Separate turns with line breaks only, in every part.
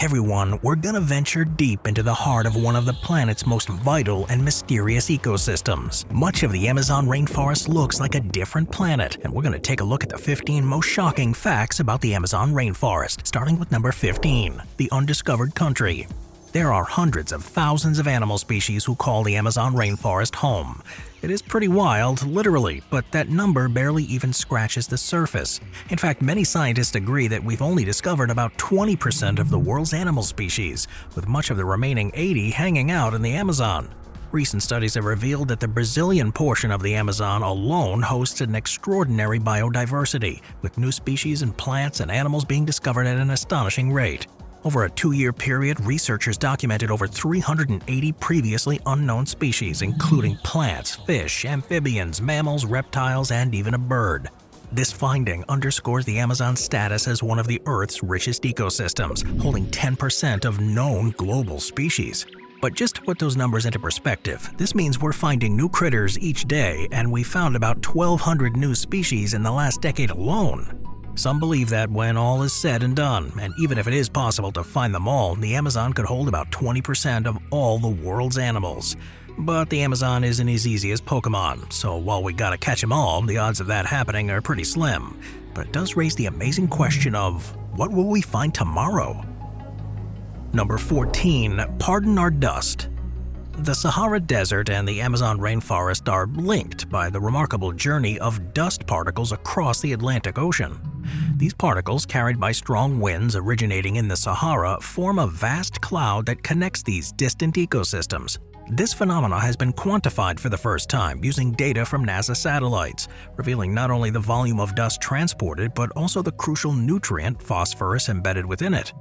Everyone, we're gonna venture deep into the heart of one of the planet's most vital and mysterious ecosystems. Much of the Amazon rainforest looks like a different planet, and we're gonna take a look at the 15 most shocking facts about the Amazon rainforest, starting with number 15, the undiscovered country. There are hundreds of thousands of animal species who call the Amazon rainforest home. It is pretty wild, literally, but that number barely even scratches the surface. In fact, many scientists agree that we've only discovered about 20% of the world's animal species, with much of the remaining 80 hanging out in the Amazon. Recent studies have revealed that the Brazilian portion of the Amazon alone hosts an extraordinary biodiversity, with new species and plants and animals being discovered at an astonishing rate. Over a 2-year period, researchers documented over 380 previously unknown species, including plants, fish, amphibians, mammals, reptiles, and even a bird. This finding underscores the Amazon's status as one of the Earth's richest ecosystems, holding 10% of known global species. But just to put those numbers into perspective, this means we're finding new critters each day, and we found about 1,200 new species in the last decade alone. Some believe that when all is said and done, and even if it is possible to find them all, the Amazon could hold about 20% of all the world's animals. But the Amazon isn't as easy as Pokemon, so while we gotta catch them all, the odds of that happening are pretty slim. But it does raise the amazing question of, what will we find tomorrow? Number 14. Pardon our dust. The Sahara Desert and the Amazon rainforest are linked by the remarkable journey of dust particles across the Atlantic Ocean. These particles, carried by strong winds originating in the Sahara, form a vast cloud that connects these distant ecosystems. This phenomenon has been quantified for the first time using data from NASA satellites, revealing not only the volume of dust transported but also the crucial nutrient phosphorus embedded within it.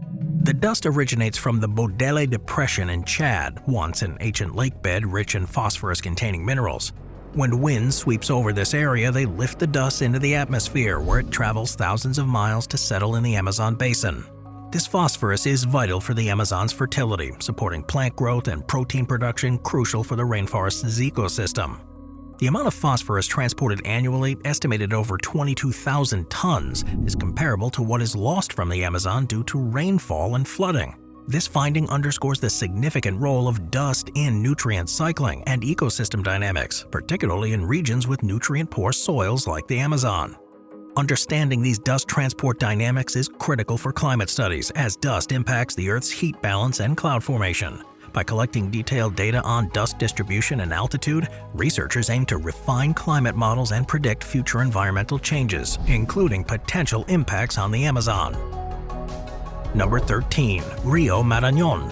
The dust originates from the Bodele Depression in Chad, once an ancient lake bed rich in phosphorus-containing minerals. When wind sweeps over this area, they lift the dust into the atmosphere, where it travels thousands of miles to settle in the Amazon basin. This phosphorus is vital for the Amazon's fertility, supporting plant growth and protein production crucial for the rainforest's ecosystem. The amount of phosphorus transported annually, estimated over 22,000 tons, is comparable to what is lost from the Amazon due to rainfall and flooding. This finding underscores the significant role of dust in nutrient cycling and ecosystem dynamics, particularly in regions with nutrient-poor soils like the Amazon. Understanding these dust transport dynamics is critical for climate studies, as dust impacts the Earth's heat balance and cloud formation. By collecting detailed data on dust distribution and altitude, researchers aim to refine climate models and predict future environmental changes, including potential impacts on the Amazon. Number 13. Rio Madon.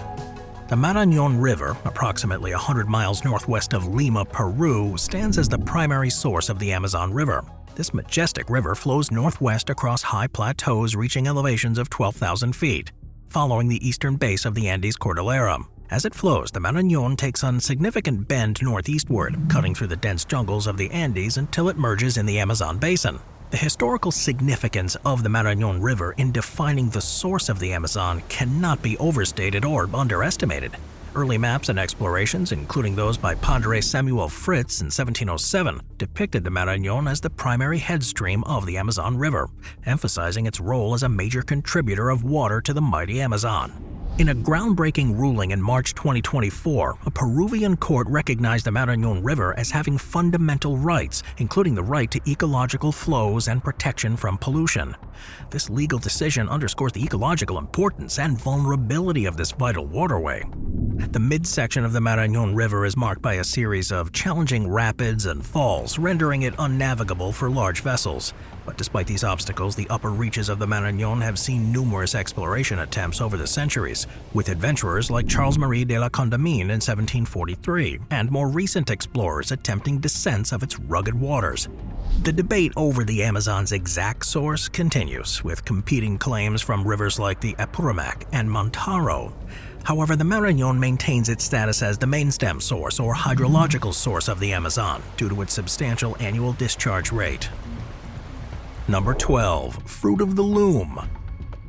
The Marañón River, approximately 100 miles northwest of Lima, Peru, stands as the primary source of the Amazon River. This majestic river flows northwest across high plateaus reaching elevations of 12,000 feet, following the eastern base of the Andes Cordillera. As it flows, the Marañón takes a significant bend northeastward, cutting through the dense jungles of the Andes until it merges in the Amazon basin. The historical significance of the Marañón River in defining the source of the Amazon cannot be overstated or underestimated. Early maps and explorations, including those by Padre Samuel Fritz in 1707, depicted the Marañón as the primary headstream of the Amazon River, emphasizing its role as a major contributor of water to the mighty Amazon. In a groundbreaking ruling in March 2024, a Peruvian court recognized the Marañón River as having fundamental rights, including the right to ecological flows and protection from pollution. This legal decision underscores the ecological importance and vulnerability of this vital waterway. The midsection of the Marañón River is marked by a series of challenging rapids and falls, rendering it unnavigable for large vessels. But despite these obstacles, the upper reaches of the Marañón have seen numerous exploration attempts over the centuries, with adventurers like Charles-Marie de la Condamine in 1743, and more recent explorers attempting descents of its rugged waters. The debate over the Amazon's exact source continues, with competing claims from rivers like the Apurimac and Montaro. However, the Marañón maintains its status as the main stem source or hydrological source of the Amazon due to its substantial annual discharge rate. Number 12. Fruit of the Loom.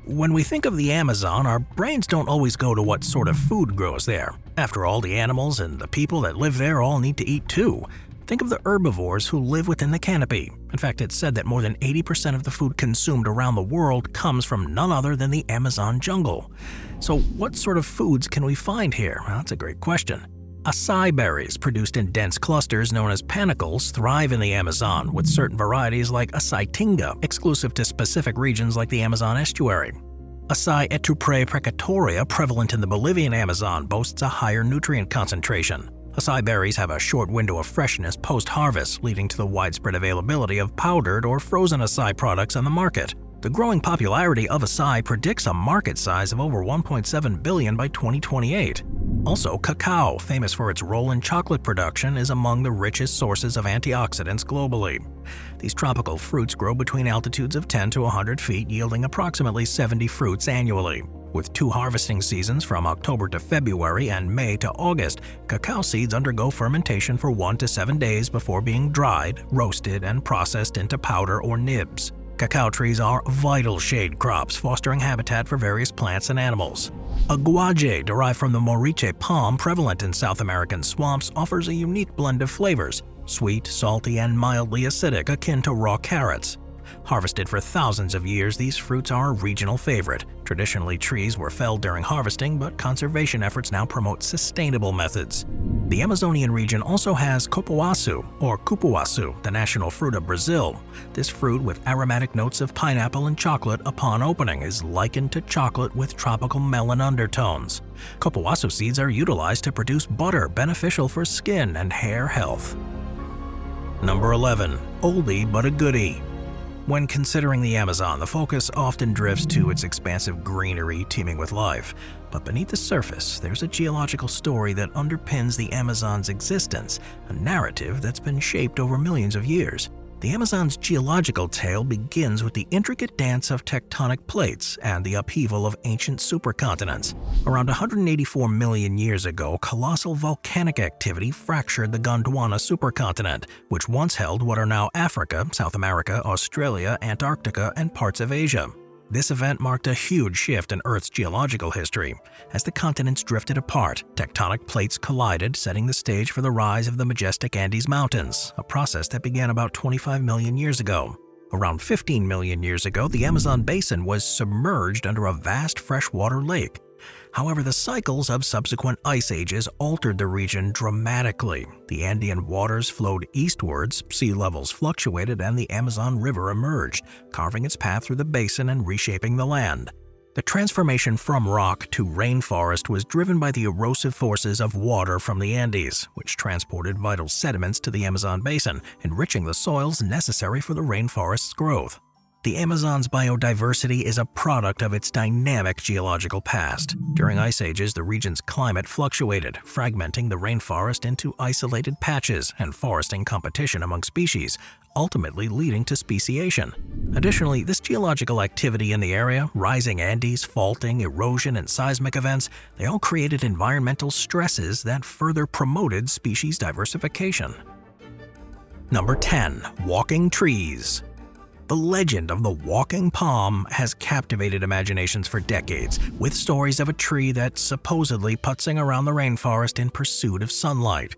When we think of the Amazon, our brains don't always go to what sort of food grows there. After all, the animals and the people that live there all need to eat too. Think of the herbivores who live within the canopy. In fact, it's said that more than 80% of the food consumed around the world comes from none other than the Amazon jungle. So what sort of foods can we find here? Well, that's a great question. Acai berries, produced in dense clusters known as panicles, thrive in the Amazon, with certain varieties like acai tinga, exclusive to specific regions like the Amazon estuary. Acai Etuprae precatoria, prevalent in the Bolivian Amazon, boasts a higher nutrient concentration. Acai berries have a short window of freshness post-harvest, leading to the widespread availability of powdered or frozen acai products on the market. The growing popularity of acai predicts a market size of over 1.7 billion by 2028. Also, cacao, famous for its role in chocolate production, is among the richest sources of antioxidants globally. These tropical fruits grow between altitudes of 10 to 100 feet, yielding approximately 70 fruits annually. With 2 harvesting seasons from October to February and May to August, cacao seeds undergo fermentation for 1 to 7 days before being dried, roasted, and processed into powder or nibs. Cacao trees are vital shade crops, fostering habitat for various plants and animals. Aguaje, derived from the moriche palm prevalent in South American swamps, offers a unique blend of flavors: sweet, salty, and mildly acidic, akin to raw carrots. Harvested for thousands of years, these fruits are a regional favorite. Traditionally, trees were felled during harvesting, but conservation efforts now promote sustainable methods. The Amazonian region also has cupuaçu, or cupuaçu, the national fruit of Brazil. This fruit, with aromatic notes of pineapple and chocolate upon opening, is likened to chocolate with tropical melon undertones. Cupuaçu seeds are utilized to produce butter, beneficial for skin and hair health. Number 11. Oldie but a goodie. When considering the Amazon, the focus often drifts to its expansive greenery teeming with life. But beneath the surface, there's a geological story that underpins the Amazon's existence, a narrative that's been shaped over millions of years. The Amazon's geological tale begins with the intricate dance of tectonic plates and the upheaval of ancient supercontinents. Around 184 million years ago, colossal volcanic activity fractured the Gondwana supercontinent, which once held what are now Africa, South America, Australia, Antarctica, and parts of Asia. This event marked a huge shift in Earth's geological history. As the continents drifted apart, tectonic plates collided, setting the stage for the rise of the majestic Andes Mountains, a process that began about 25 million years ago. Around 15 million years ago, the Amazon basin was submerged under a vast freshwater lake. However, the cycles of subsequent ice ages altered the region dramatically. The Andean waters flowed eastwards, sea levels fluctuated, and the Amazon River emerged, carving its path through the basin and reshaping the land. The transformation from rock to rainforest was driven by the erosive forces of water from the Andes, which transported vital sediments to the Amazon basin, enriching the soils necessary for the rainforest's growth. The Amazon's biodiversity is a product of its dynamic geological past. During ice ages, the region's climate fluctuated, fragmenting the rainforest into isolated patches and foresting competition among species, ultimately leading to speciation. Additionally, this geological activity in the area, rising Andes, faulting, erosion, and seismic events, they all created environmental stresses that further promoted species diversification. Number 10. Walking trees. The legend of the walking palm has captivated imaginations for decades, with stories of a tree that's supposedly putzing around the rainforest in pursuit of sunlight.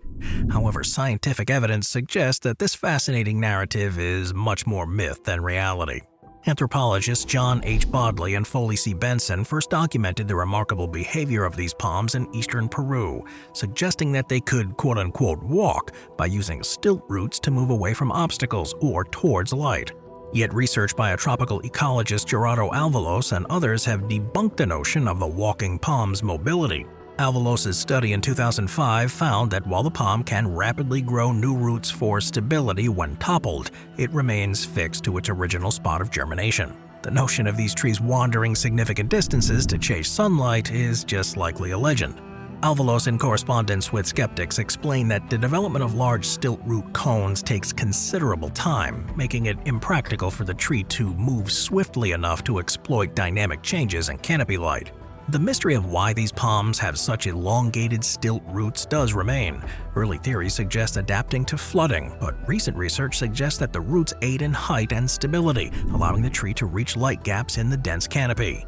However, scientific evidence suggests that this fascinating narrative is much more myth than reality. Anthropologists John H. Bodley and Foley C. Benson first documented the remarkable behavior of these palms in eastern Peru, suggesting that they could quote-unquote walk by using stilt roots to move away from obstacles or towards light. Yet research by a tropical ecologist Gerardo Alvalos and others have debunked the notion of the walking palm's mobility. Alvalos' study in 2005 found that while the palm can rapidly grow new roots for stability when toppled, it remains fixed to its original spot of germination. The notion of these trees wandering significant distances to chase sunlight is just likely a legend. Alvalos, in correspondence with skeptics, explained that the development of large stilt-root cones takes considerable time, making it impractical for the tree to move swiftly enough to exploit dynamic changes in canopy light. The mystery of why these palms have such elongated stilt roots does remain. Early theories suggest adapting to flooding, but recent research suggests that the roots aid in height and stability, allowing the tree to reach light gaps in the dense canopy.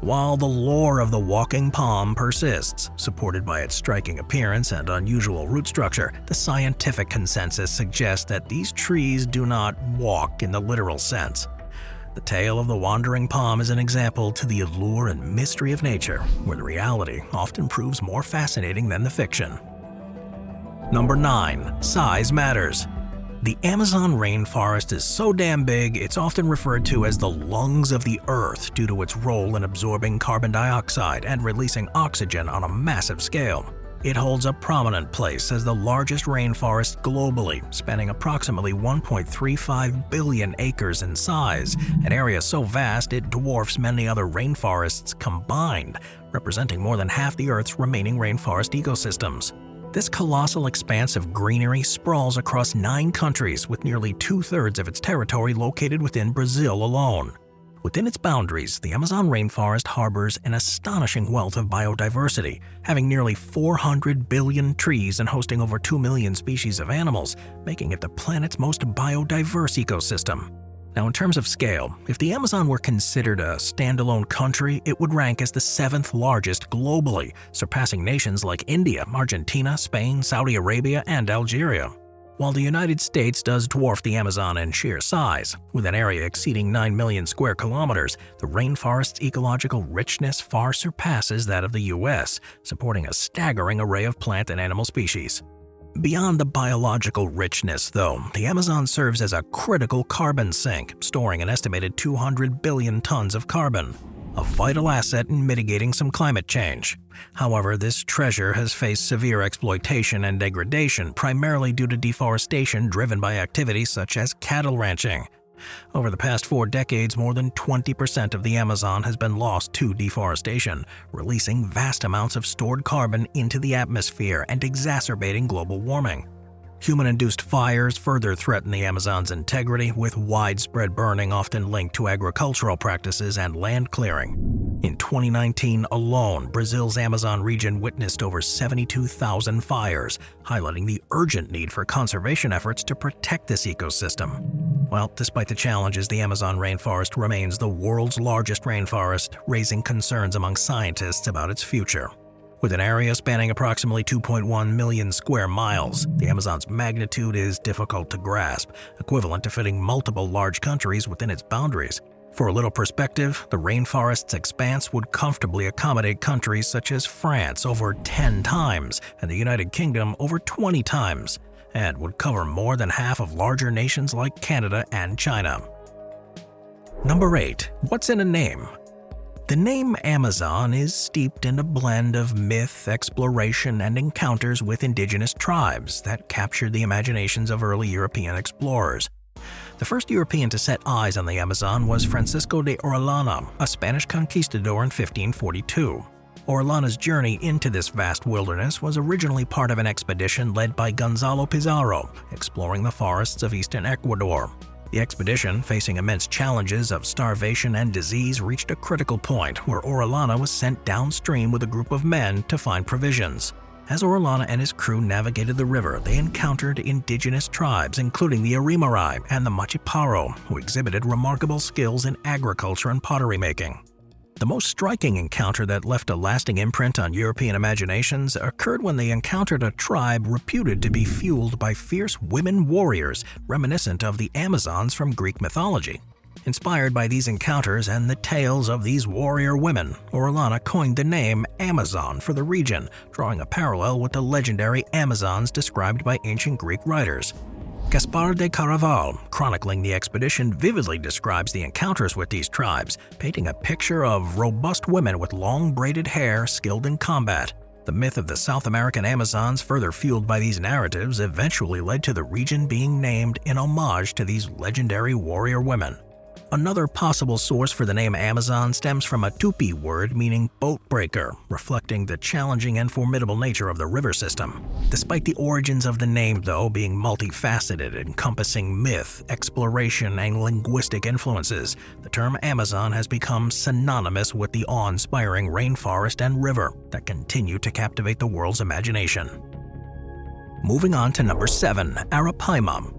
While the lore of the walking palm persists, supported by its striking appearance and unusual root structure, the scientific consensus suggests that these trees do not walk in the literal sense. The tale of the wandering palm is an example to the allure and mystery of nature, where the reality often proves more fascinating than the fiction. Number 9. Size matters. The Amazon rainforest is so damn big, it's often referred to as the lungs of the Earth due to its role in absorbing carbon dioxide and releasing oxygen on a massive scale. It holds a prominent place as the largest rainforest globally, spanning approximately 1.35 billion acres in size, an area so vast it dwarfs many other rainforests combined, representing more than half the Earth's remaining rainforest ecosystems. This colossal expanse of greenery sprawls across 9 countries, with nearly 2/3 of its territory located within Brazil alone. Within its boundaries, the Amazon rainforest harbors an astonishing wealth of biodiversity, having nearly 400 billion trees and hosting over 2 million species of animals, making it the planet's most biodiverse ecosystem. Now, in terms of scale, if the Amazon were considered a standalone country, it would rank as the 7th largest globally, surpassing nations like India, Argentina, Spain, Saudi Arabia, and Algeria. While the United States does dwarf the Amazon in sheer size, with an area exceeding 9 million square kilometers, the rainforest's ecological richness far surpasses that of the US, supporting a staggering array of plant and animal species. Beyond the biological richness, though, the Amazon serves as a critical carbon sink, storing an estimated 200 billion tons of carbon, a vital asset in mitigating some climate change. However, this treasure has faced severe exploitation and degradation, primarily due to deforestation driven by activities such as cattle ranching. Over the past 4 decades, more than 20% of the Amazon has been lost to deforestation, releasing vast amounts of stored carbon into the atmosphere and exacerbating global warming. Human-induced fires further threaten the Amazon's integrity, with widespread burning often linked to agricultural practices and land clearing. In 2019 alone, Brazil's Amazon region witnessed over 72,000 fires, highlighting the urgent need for conservation efforts to protect this ecosystem. Well, despite the challenges, the Amazon rainforest remains the world's largest rainforest, raising concerns among scientists about its future. With an area spanning approximately 2.1 million square miles, the Amazon's magnitude is difficult to grasp, equivalent to fitting multiple large countries within its boundaries. For a little perspective, the rainforest's expanse would comfortably accommodate countries such as France over 10 times and the United Kingdom over 20 times, and would cover more than half of larger nations like Canada and China. Number 8. What's in a name? The name Amazon is steeped in a blend of myth, exploration, and encounters with indigenous tribes that captured the imaginations of early European explorers. The first European to set eyes on the Amazon was Francisco de Orellana, a Spanish conquistador in 1542. Orellana's journey into this vast wilderness was originally part of an expedition led by Gonzalo Pizarro, exploring the forests of eastern Ecuador. The expedition, facing immense challenges of starvation and disease, reached a critical point where Orellana was sent downstream with a group of men to find provisions. As Orellana and his crew navigated the river, they encountered indigenous tribes, including the Arimarai and the Machiparo, who exhibited remarkable skills in agriculture and pottery making. The most striking encounter that left a lasting imprint on European imaginations occurred when they encountered a tribe reputed to be fueled by fierce women warriors reminiscent of the Amazons from Greek mythology. Inspired by these encounters and the tales of these warrior women, Orellana coined the name Amazon for the region, drawing a parallel with the legendary Amazons described by ancient Greek writers. Gaspar de Caraval, chronicling the expedition, vividly describes the encounters with these tribes, painting a picture of robust women with long braided hair skilled in combat. The myth of the South American Amazons, further fueled by these narratives, eventually led to the region being named in homage to these legendary warrior women. Another possible source for the name Amazon stems from a Tupi word meaning boat breaker, reflecting the challenging and formidable nature of the river system. Despite the origins of the name, though, being multifaceted, encompassing myth, exploration, and linguistic influences, the term Amazon has become synonymous with the awe-inspiring rainforest and river that continue to captivate the world's imagination. Moving on to number 7, Arapaima.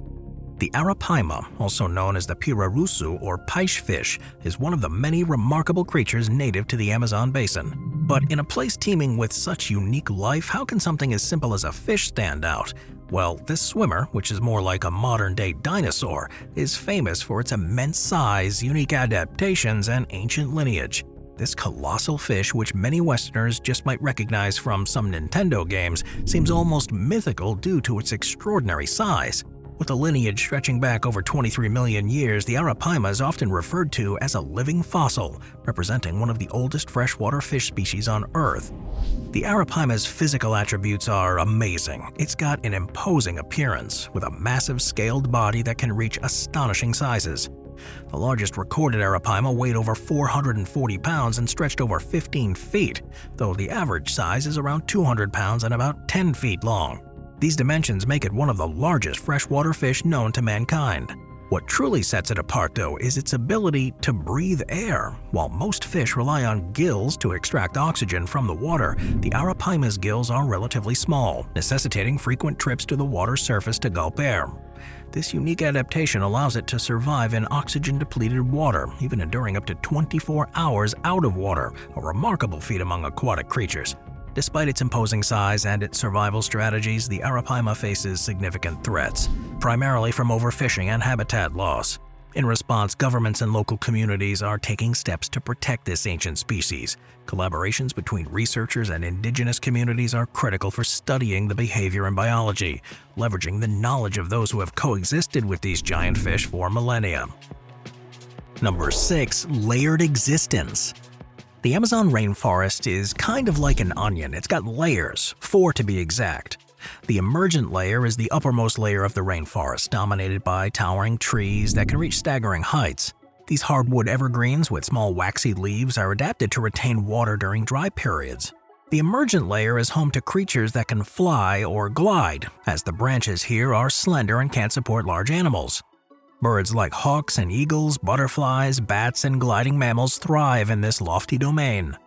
The Arapaima, also known as the pirarusu or peixe fish, is one of the many remarkable creatures native to the Amazon basin. But in a place teeming with such unique life, how can something as simple as a fish stand out? Well, this swimmer, which is more like a modern-day dinosaur, is famous for its immense size, unique adaptations, and ancient lineage. This colossal fish, which many Westerners just might recognize from some Nintendo games, seems almost mythical due to its extraordinary size. With a lineage stretching back over 23 million years, the Arapaima is often referred to as a living fossil, representing one of the oldest freshwater fish species on Earth. The Arapaima's physical attributes are amazing. It's got an imposing appearance, with a massive scaled body that can reach astonishing sizes. The largest recorded Arapaima weighed over 440 pounds and stretched over 15 feet, though the average size is around 200 pounds and about 10 feet long. These dimensions make it one of the largest freshwater fish known to mankind. What truly sets it apart, though, is its ability to breathe air. While most fish rely on gills to extract oxygen from the water, the Arapaima's gills are relatively small, necessitating frequent trips to the water's surface to gulp air. This unique adaptation allows it to survive in oxygen-depleted water, even enduring up to 24 hours out of water, a remarkable feat among aquatic creatures. Despite its imposing size and its survival strategies, the Arapaima faces significant threats, primarily from overfishing and habitat loss. In response, governments and local communities are taking steps to protect this ancient species. Collaborations between researchers and indigenous communities are critical for studying the behavior and biology, leveraging the knowledge of those who have coexisted with these giant fish for millennia. Number 6. Layered existence. The Amazon rainforest is kind of like an onion. It's got layers, 4 to be exact. The emergent layer is the uppermost layer of the rainforest, dominated by towering trees that can reach staggering heights. These hardwood evergreens with small waxy leaves are adapted to retain water during dry periods. The emergent layer is home to creatures that can fly or glide, as the branches here are slender and can't support large animals. Birds like hawks and eagles, butterflies, bats, and gliding mammals thrive in this lofty domain.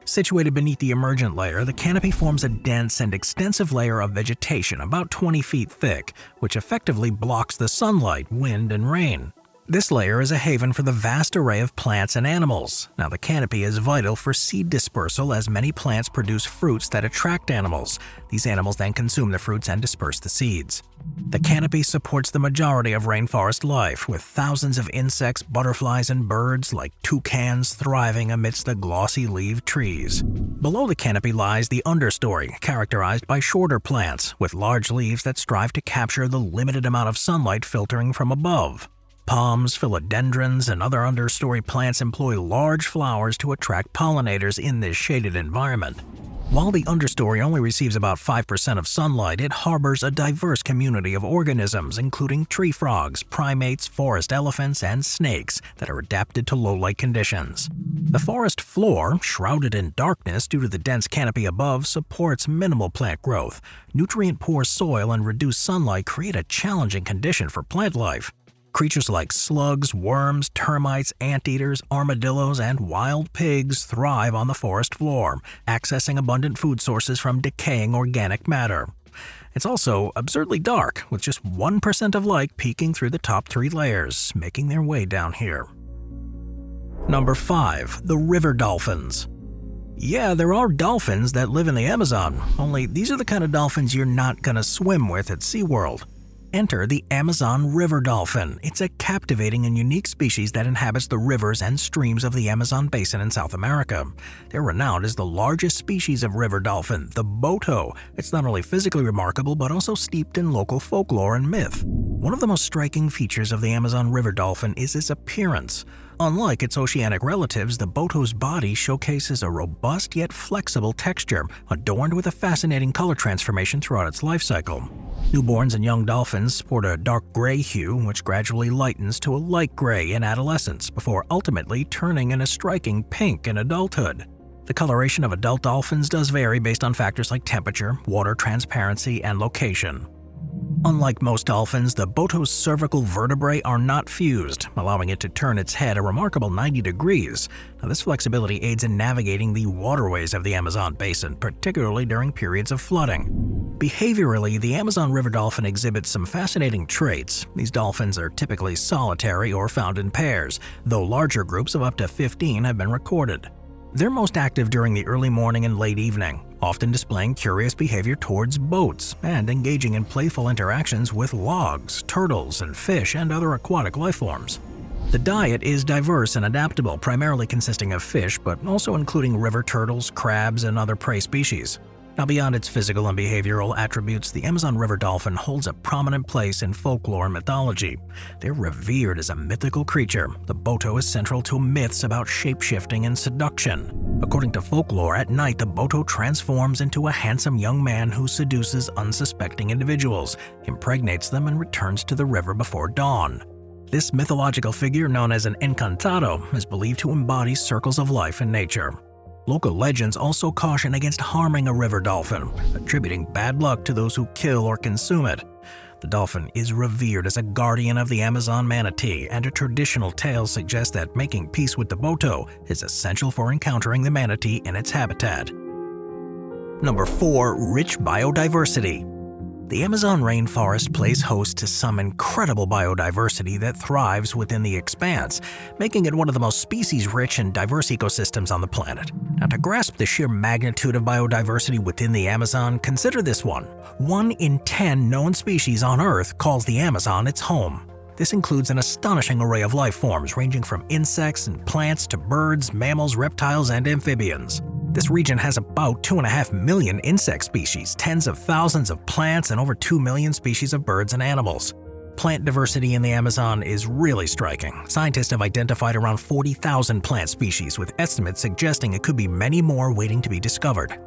Situated beneath the emergent layer, the canopy forms a dense and extensive layer of vegetation about 20 feet thick, which effectively blocks the sunlight, wind, and rain. This layer is a haven for the vast array of plants and animals. Now, the canopy is vital for seed dispersal, as many plants produce fruits that attract animals. These animals then consume the fruits and disperse the seeds. The canopy supports the majority of rainforest life, with thousands of insects, butterflies, and birds like toucans thriving amidst the glossy-leaved trees. Below the canopy lies the understory, characterized by shorter plants, with large leaves that strive to capture the limited amount of sunlight filtering from above. Palms, philodendrons, and other understory plants employ large flowers to attract pollinators in this shaded environment. While the understory only receives about 5% of sunlight, it harbors a diverse community of organisms, including tree frogs, primates, forest elephants, and snakes that are adapted to low-light conditions. The forest floor, shrouded in darkness due to the dense canopy above, supports minimal plant growth. Nutrient-poor soil and reduced sunlight create a challenging condition for plant life. Creatures like slugs, worms, termites, anteaters, armadillos, and wild pigs thrive on the forest floor, accessing abundant food sources from decaying organic matter. It's also absurdly dark, with just 1% of light peeking through the top 3 layers, making their way down here. Number 5. The River Dolphins. Yeah, there are dolphins that live in the Amazon, only these are the kind of dolphins you're not gonna swim with at SeaWorld. Enter the Amazon river dolphin. It's a captivating and unique species that inhabits the rivers and streams of the Amazon basin in South America. They're renowned as the largest species of river dolphin, the boto. It's not only physically remarkable, but also steeped in local folklore and myth. One of the most striking features of the Amazon river dolphin is its appearance. Unlike its oceanic relatives, the boto's body showcases a robust yet flexible texture, adorned with a fascinating color transformation throughout its life cycle. Newborns and young dolphins sport a dark gray hue, which gradually lightens to a light gray in adolescence, before ultimately turning in a striking pink in adulthood. The coloration of adult dolphins does vary based on factors like temperature, water transparency, and location. Unlike most dolphins, the boto's cervical vertebrae are not fused, allowing it to turn its head a remarkable 90 degrees. Now, this flexibility aids in navigating the waterways of the Amazon basin, particularly during periods of flooding. Behaviorally, the Amazon river dolphin exhibits some fascinating traits. These dolphins are typically solitary or found in pairs, though larger groups of up to 15 have been recorded. They're most active during the early morning and late evening, often displaying curious behavior towards boats and engaging in playful interactions with logs, turtles, and fish and other aquatic life forms. The diet is diverse and adaptable, primarily consisting of fish, but also including river turtles, crabs, and other prey species. Now, beyond its physical and behavioral attributes, the Amazon river dolphin holds a prominent place in folklore and mythology. They're revered as a mythical creature. The boto is central to myths about shape-shifting and seduction. According to folklore, at night the boto transforms into a handsome young man who seduces unsuspecting individuals, impregnates them, and returns to the river before dawn. This mythological figure, known as an encantado, is believed to embody circles of life in nature. Local legends also caution against harming a river dolphin, attributing bad luck to those who kill or consume it. The dolphin is revered as a guardian of the Amazon manatee, and a traditional tale suggests that making peace with the boto is essential for encountering the manatee in its habitat. Number 4. Rich biodiversity. The Amazon rainforest plays host to some incredible biodiversity that thrives within the expanse, making it one of the most species-rich and diverse ecosystems on the planet. Now, to grasp the sheer magnitude of biodiversity within the Amazon, consider this one. 1 in 10 known species on Earth calls the Amazon its home. This includes an astonishing array of life forms ranging from insects and plants to birds, mammals, reptiles, and amphibians. This region has about 2.5 million insect species, tens of thousands of plants, and over 2 million species of birds and animals. Plant diversity in the Amazon is really striking. Scientists have identified around 40,000 plant species, with estimates suggesting it could be many more waiting to be discovered.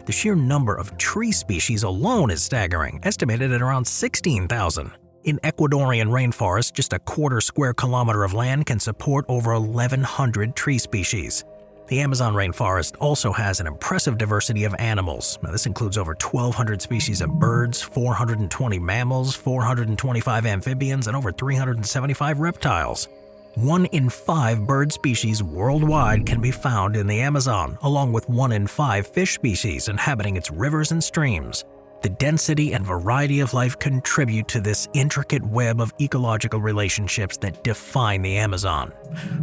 The sheer number of tree species alone is staggering, estimated at around 16,000. In Ecuadorian rainforest, just a quarter square kilometer of land can support over 1,100 tree species. The Amazon rainforest also has an impressive diversity of animals. Now, this includes over 1,200 species of birds, 420 mammals, 425 amphibians, and over 375 reptiles. 1 in 5 bird species worldwide can be found in the Amazon, along with 1 in 5 fish species inhabiting its rivers and streams. The density and variety of life contribute to this intricate web of ecological relationships that define the Amazon.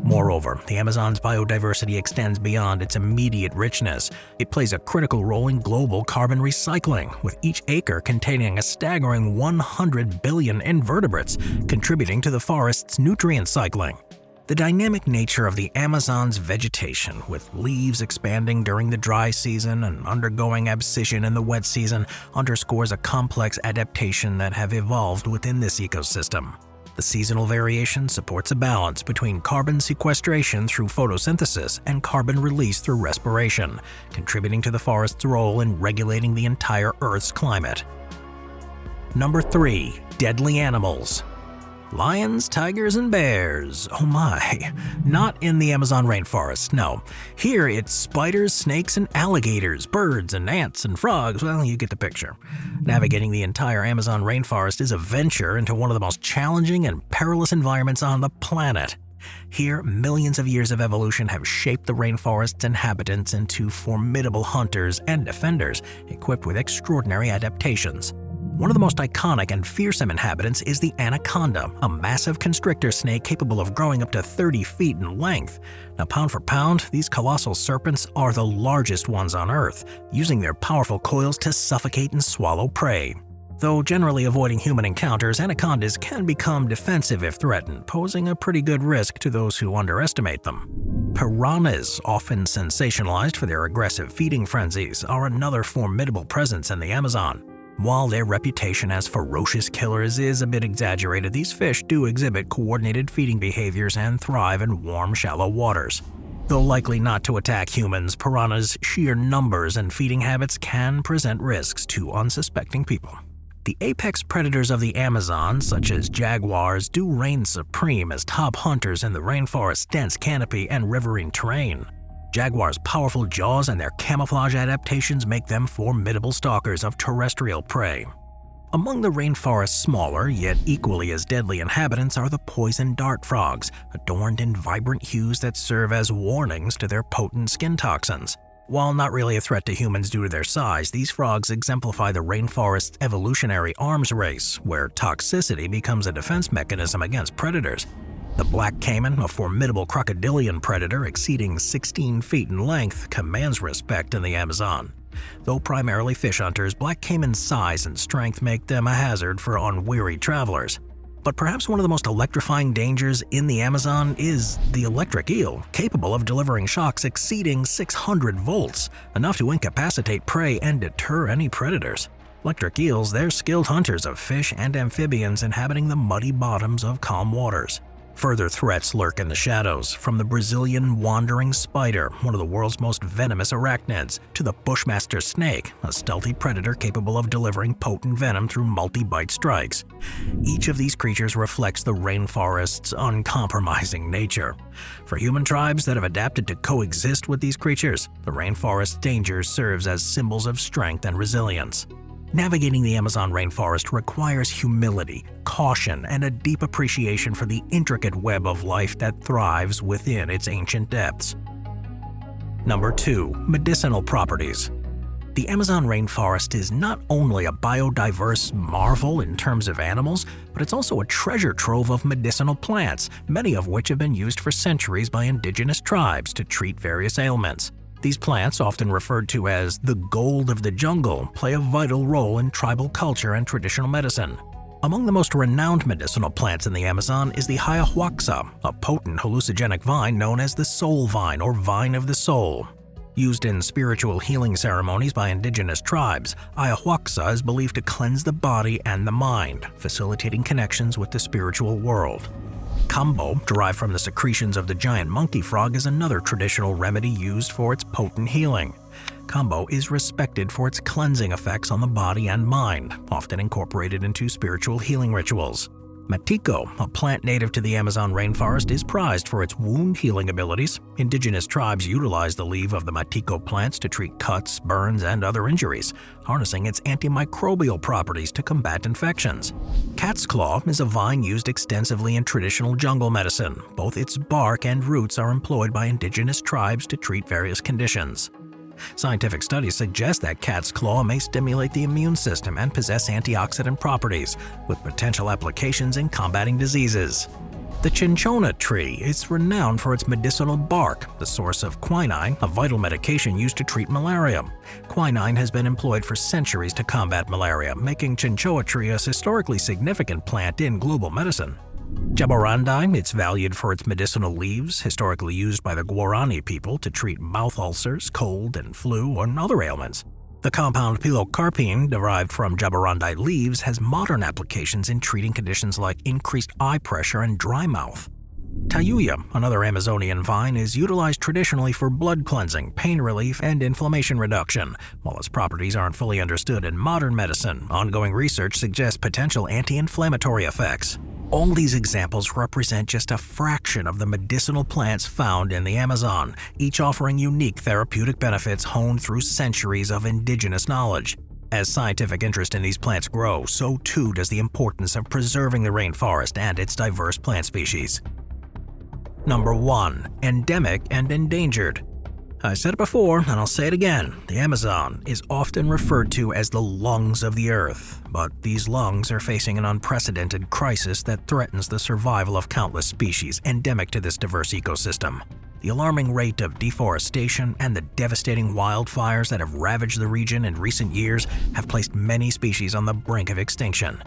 Moreover, the Amazon's biodiversity extends beyond its immediate richness. It plays a critical role in global carbon recycling, with each acre containing a staggering 100 billion invertebrates, contributing to the forest's nutrient cycling. The dynamic nature of the Amazon's vegetation, with leaves expanding during the dry season and undergoing abscission in the wet season, underscores a complex adaptation that have evolved within this ecosystem. The seasonal variation supports a balance between carbon sequestration through photosynthesis and carbon release through respiration, contributing to the forest's role in regulating the entire Earth's climate. Number 3. Deadly animals. Lions, tigers, and bears. Oh my. Not in the Amazon rainforest, no. Here it's spiders, snakes, and alligators, birds, and ants, and frogs. Well, you get the picture. Navigating the entire Amazon rainforest is a venture into one of the most challenging and perilous environments on the planet. Here, millions of years of evolution have shaped the rainforest's inhabitants into formidable hunters and defenders, equipped with extraordinary adaptations. One of the most iconic and fearsome inhabitants is the anaconda, a massive constrictor snake capable of growing up to 30 feet in length. Now, pound for pound, these colossal serpents are the largest ones on Earth, using their powerful coils to suffocate and swallow prey. Though generally avoiding human encounters, anacondas can become defensive if threatened, posing a pretty good risk to those who underestimate them. Piranhas, often sensationalized for their aggressive feeding frenzies, are another formidable presence in the Amazon. While their reputation as ferocious killers is a bit exaggerated, these fish do exhibit coordinated feeding behaviors and thrive in warm, shallow waters. Though likely not to attack humans, piranhas' sheer numbers and feeding habits can present risks to unsuspecting people. The apex predators of the Amazon, such as jaguars, do reign supreme as top hunters in the rainforest's dense canopy and riverine terrain. Jaguars' powerful jaws and their camouflage adaptations make them formidable stalkers of terrestrial prey. Among the rainforest's smaller, yet equally as deadly inhabitants are the poison dart frogs, adorned in vibrant hues that serve as warnings to their potent skin toxins. While not really a threat to humans due to their size, these frogs exemplify the rainforest's evolutionary arms race, where toxicity becomes a defense mechanism against predators. The black caiman, a formidable crocodilian predator exceeding 16 feet in length, commands respect in the Amazon. Though primarily fish hunters, black caiman's size and strength make them a hazard for unwearied travelers. But perhaps one of the most electrifying dangers in the Amazon is the electric eel, capable of delivering shocks exceeding 600 volts, enough to incapacitate prey and deter any predators. Electric eels, they're skilled hunters of fish and amphibians inhabiting the muddy bottoms of calm waters. Further threats lurk in the shadows, from the Brazilian wandering spider, one of the world's most venomous arachnids, to the bushmaster snake, a stealthy predator capable of delivering potent venom through multi-bite strikes. Each of these creatures reflects the rainforest's uncompromising nature. For human tribes that have adapted to coexist with these creatures, the rainforest's danger serves as symbols of strength and resilience. Navigating the Amazon rainforest requires humility, caution, and a deep appreciation for the intricate web of life that thrives within its ancient depths. Number 2. Medicinal Properties. The Amazon rainforest is not only a biodiverse marvel in terms of animals, but it's also a treasure trove of medicinal plants, many of which have been used for centuries by indigenous tribes to treat various ailments. These plants, often referred to as the gold of the jungle, play a vital role in tribal culture and traditional medicine. Among the most renowned medicinal plants in the Amazon is the ayahuasca, a potent hallucinogenic vine known as the soul vine or vine of the soul. Used in spiritual healing ceremonies by indigenous tribes, ayahuasca is believed to cleanse the body and the mind, facilitating connections with the spiritual world. Kambo, derived from the secretions of the giant monkey frog, is another traditional remedy used for its potent healing. Kambo is respected for its cleansing effects on the body and mind, often incorporated into spiritual healing rituals. Matiko, a plant native to the Amazon rainforest, is prized for its wound healing abilities. Indigenous tribes utilize the leaf of the Matiko plants to treat cuts, burns, and other injuries, harnessing its antimicrobial properties to combat infections. Cat's claw is a vine used extensively in traditional jungle medicine. Both its bark and roots are employed by indigenous tribes to treat various conditions. Scientific studies suggest that cat's claw may stimulate the immune system and possess antioxidant properties, with potential applications in combating diseases. The cinchona tree is renowned for its medicinal bark, the source of quinine, a vital medication used to treat malaria. Quinine has been employed for centuries to combat malaria, making cinchona tree a historically significant plant in global medicine. Jaborandi, it's valued for its medicinal leaves, historically used by the Guarani people to treat mouth ulcers, cold and flu, and other ailments. The compound pilocarpine, derived from jaborandi leaves, has modern applications in treating conditions like increased eye pressure and dry mouth. Tayuya, another Amazonian vine, is utilized traditionally for blood cleansing, pain relief, and inflammation reduction. While its properties aren't fully understood in modern medicine, ongoing research suggests potential anti-inflammatory effects. All these examples represent just a fraction of the medicinal plants found in the Amazon, each offering unique therapeutic benefits honed through centuries of indigenous knowledge. As scientific interest in these plants grow, so too does the importance of preserving the rainforest and its diverse plant species. Number 1. Endemic and endangered. I said it before, and I'll say it again. The Amazon is often referred to as the lungs of the earth, but these lungs are facing an unprecedented crisis that threatens the survival of countless species endemic to this diverse ecosystem. The alarming rate of deforestation and the devastating wildfires that have ravaged the region in recent years have placed many species on the brink of extinction.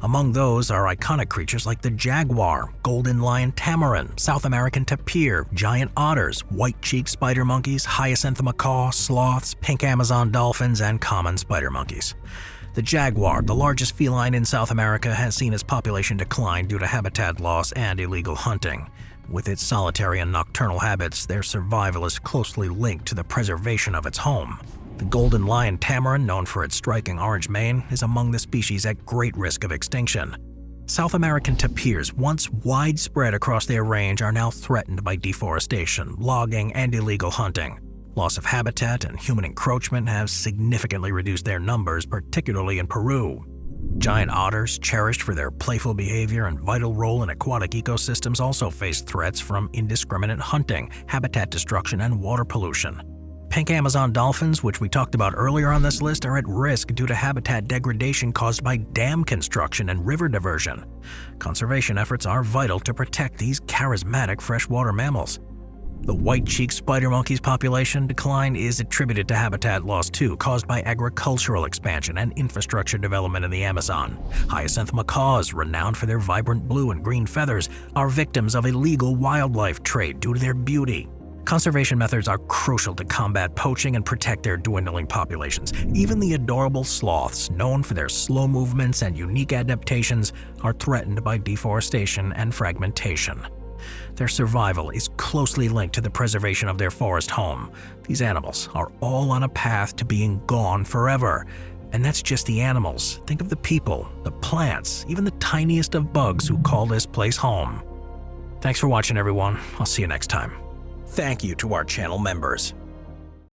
Among those are iconic creatures like the jaguar, golden lion tamarin, South American tapir, giant otters, white-cheeked spider monkeys, hyacinth macaw, sloths, pink Amazon dolphins, and common spider monkeys. The jaguar, the largest feline in South America, has seen its population decline due to habitat loss and illegal hunting. With its solitary and nocturnal habits, their survival is closely linked to the preservation of its home. The golden lion tamarin, known for its striking orange mane, is among the species at great risk of extinction. South American tapirs, once widespread across their range, are now threatened by deforestation, logging, and illegal hunting. Loss of habitat and human encroachment have significantly reduced their numbers, particularly in Peru. Giant otters, cherished for their playful behavior and vital role in aquatic ecosystems, also face threats from indiscriminate hunting, habitat destruction, and water pollution. Pink Amazon dolphins, which we talked about earlier on this list, are at risk due to habitat degradation caused by dam construction and river diversion. Conservation efforts are vital to protect these charismatic freshwater mammals. The white-cheeked spider monkey's population decline is attributed to habitat loss too, caused by agricultural expansion and infrastructure development in the Amazon. Hyacinth macaws, renowned for their vibrant blue and green feathers, are victims of illegal wildlife trade due to their beauty. Conservation methods are crucial to combat poaching and protect their dwindling populations. Even the adorable sloths, known for their slow movements and unique adaptations, are threatened by deforestation and fragmentation. Their survival is closely linked to the preservation of their forest home. These animals are all on a path to being gone forever. And that's just the animals. Think of the people, the plants, even the tiniest of bugs who call this place home. Thanks for watching, everyone. I'll see you next time. Thank you to our channel members.